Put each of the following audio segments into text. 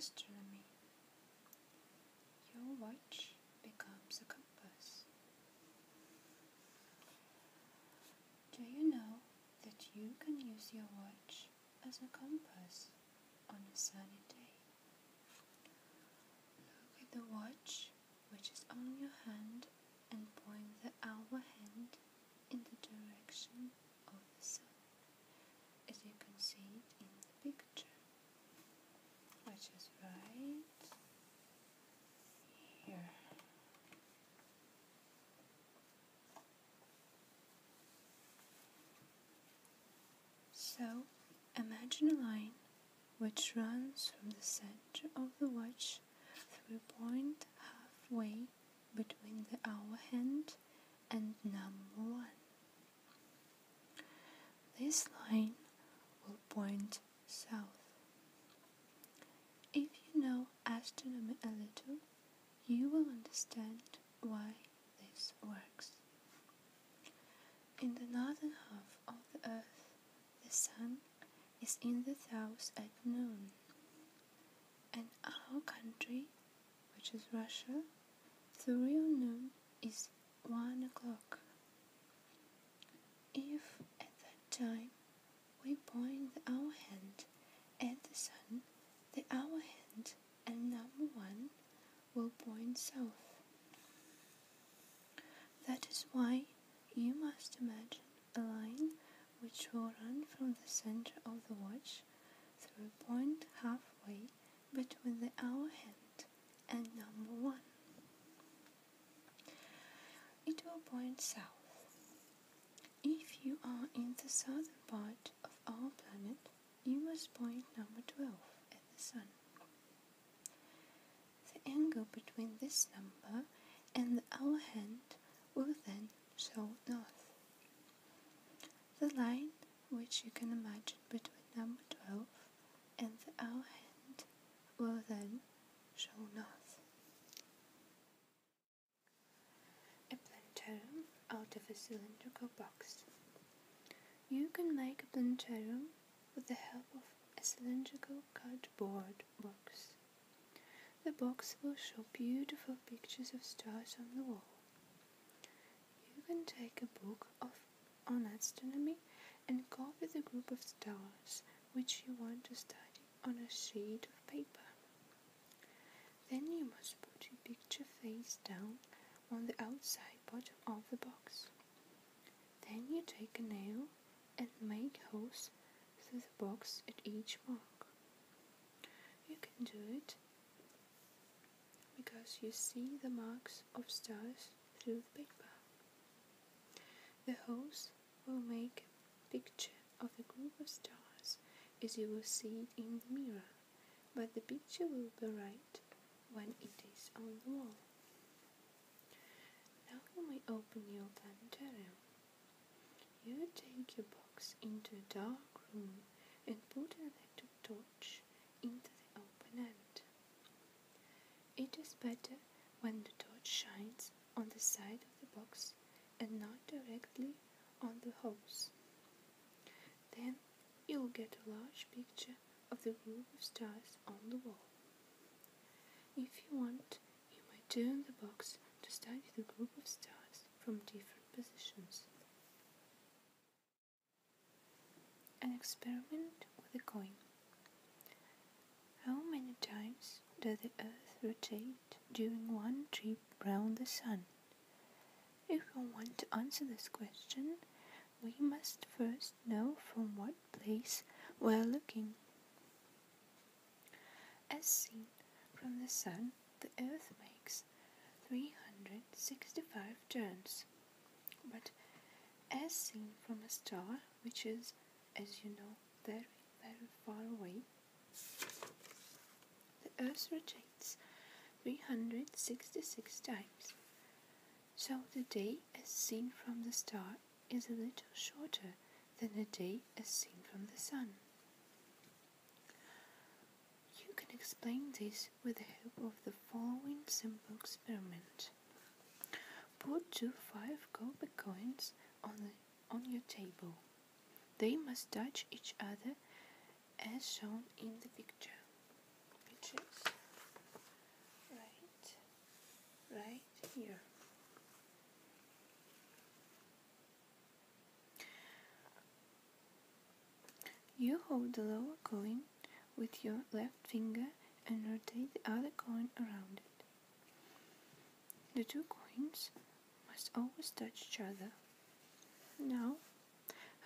astronomy. Your watch becomes a compass. Do you know that you can use your watch as a compass on a sunny day? Look at the watch which is on your hand and point the hour hand in the direction of the sun, as you can see it in the picture, which is right here. So, imagine a line which runs from the center of the watch through a point halfway between the hour hand and number 1. This line will point south. If you know astronomy a little, you will understand why this works. In the northern half of the earth, the sun is in the south at noon, and our country, which is Russia, the real noon is 1 o'clock. If at that time we point our hand at the sun, the hour hand and number 1 will point south. That is why you must imagine a line which will run from the center of the watch through a point halfway between the hour hand and number 1. It will point south. If you are in the southern part of our planet, you must point number 12 at the sun. The angle between this number and the hour hand will then show north. The line which you can imagine between number 12 and the hour hand will then show north. A planetarium out of a cylindrical box. You can make a planetarium with the help of a cylindrical cardboard box. The box will show beautiful pictures of stars on the wall. You can take a book on astronomy and copy the group of stars which you want to study on a sheet of paper. Then you must put your picture face down on the outside bottom of the box. Then you take a nail and make holes through the box at each mark. You can do it because you see the marks of stars through the paper. The holes will make a picture of the group of stars as you will see it in the mirror, but the picture will be right when it is on the wall. Now you may open your planetarium. You take your box into a dark room and put an electric torch into the open end. It is better when the torch shines on the side of the box and not directly on the holes. Then you will get a large picture of the group of stars on the wall. If you want, you may turn the box to study the group of stars from different positions. An experiment with a coin. How many times does the Earth rotate during one trip round the Sun? If we want to answer this question, we must first know from what place we are looking. As seen from the Sun, the Earth makes 365 turns, but as seen from a star, which is, as you know, very, very far away, the Earth rotates 366 times. So the day as seen from the star is a little shorter than the day as seen from the Sun. You can explain this with the help of the following simple experiment. Put 2 5-copper coins on your table. They must touch each other as shown in the picture. pictures right here. You hold the lower coin with your left finger and rotate the other coin around it. The two coins must always touch each other. Now,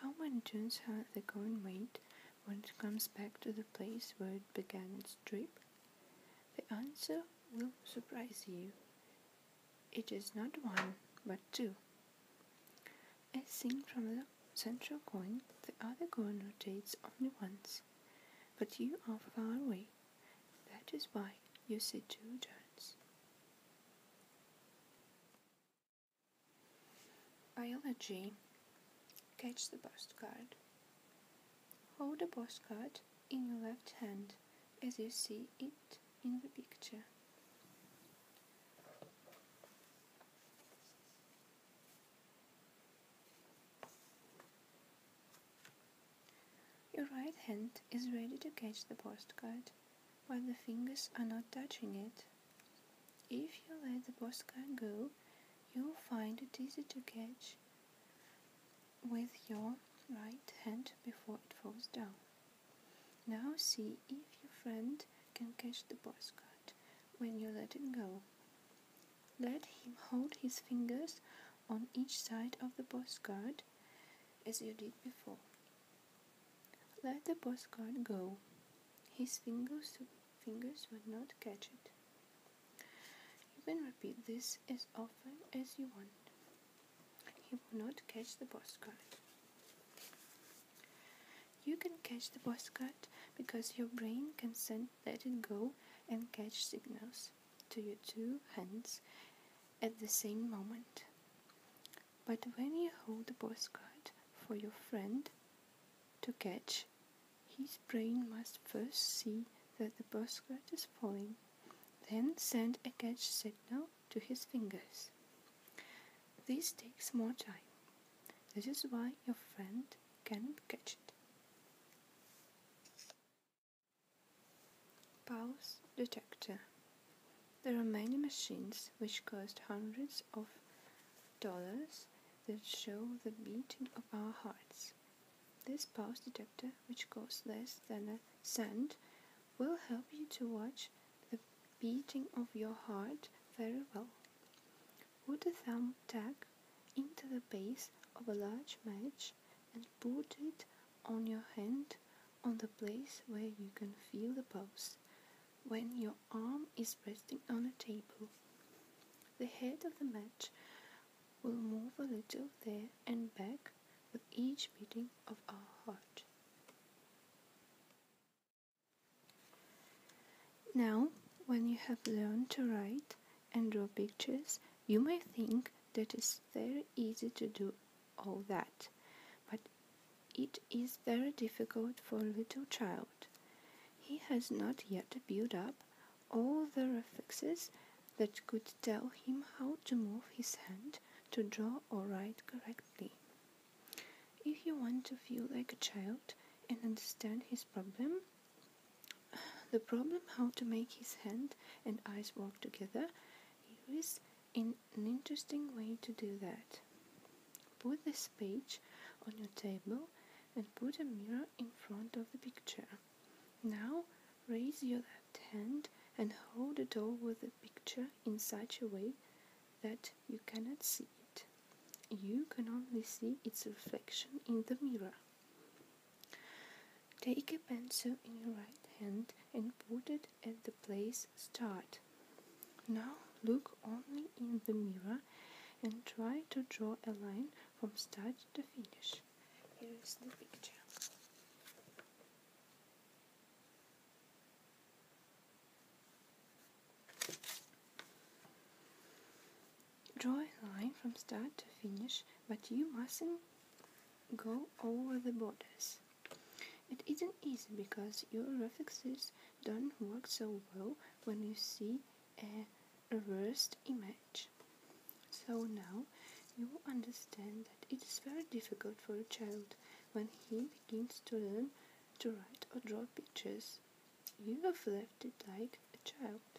how many turns has the coin made when it comes back to the place where it began its trip? The answer will surprise you. It is not one, but two. As seen from the central coin, the other coin rotates only once, but you are far away. That is why you see two turns. Biology. Catch the postcard. Hold the postcard in your left hand as you see it in the picture. Your right hand is ready to catch the postcard, while the fingers are not touching it. If you let the postcard go, you'll find it easy to catch with your right hand before it falls down. Now see if your friend can catch the postcard when you let it go. Let him hold his fingers on each side of the postcard as you did before. Let the postcard go. His fingers will not catch it. You can repeat this as often as you want. He will not catch the postcard. You can catch the postcard because your brain can send let it go and catch signals to your two hands at the same moment. But when you hold the postcard for your friend to catch, his brain must first see that the postcard is falling, then send a catch signal to his fingers. This takes more time. This is why your friend cannot catch it. Pulse detector. There are many machines which cost hundreds of dollars that show the beating of our hearts. This pulse detector, which costs less than a cent, will help you to watch the beating of your heart very well. Put a thumb tag into the base of a large match and put it on your hand on the place where you can feel the pulse when your arm is resting on a table. The head of the match will move a little there and back with each beating of our heart. Now, when you have learned to write and draw pictures, you may think that it's very easy to do all that, but it is very difficult for a little child. He has not yet built up all the reflexes that could tell him how to move his hand to draw or write correctly. If you want to feel like a child and understand his problem, the problem how to make his hand and eyes work together, here is an interesting way to do that. Put this page on your table and put a mirror in front of the picture. Now raise your left hand and hold it over the picture in such a way that you cannot see it. You can only see its reflection in the mirror. Take a pencil in your right hand and put it at the place Start. Now look only in the mirror and try to draw a line from start to finish. Here is the picture. Draw a line from start to finish, but you mustn't go over the borders. It isn't easy because your reflexes don't work so well when you see a reversed image. So now you will understand that it is very difficult for a child when he begins to learn to write or draw pictures. You have left it like a child.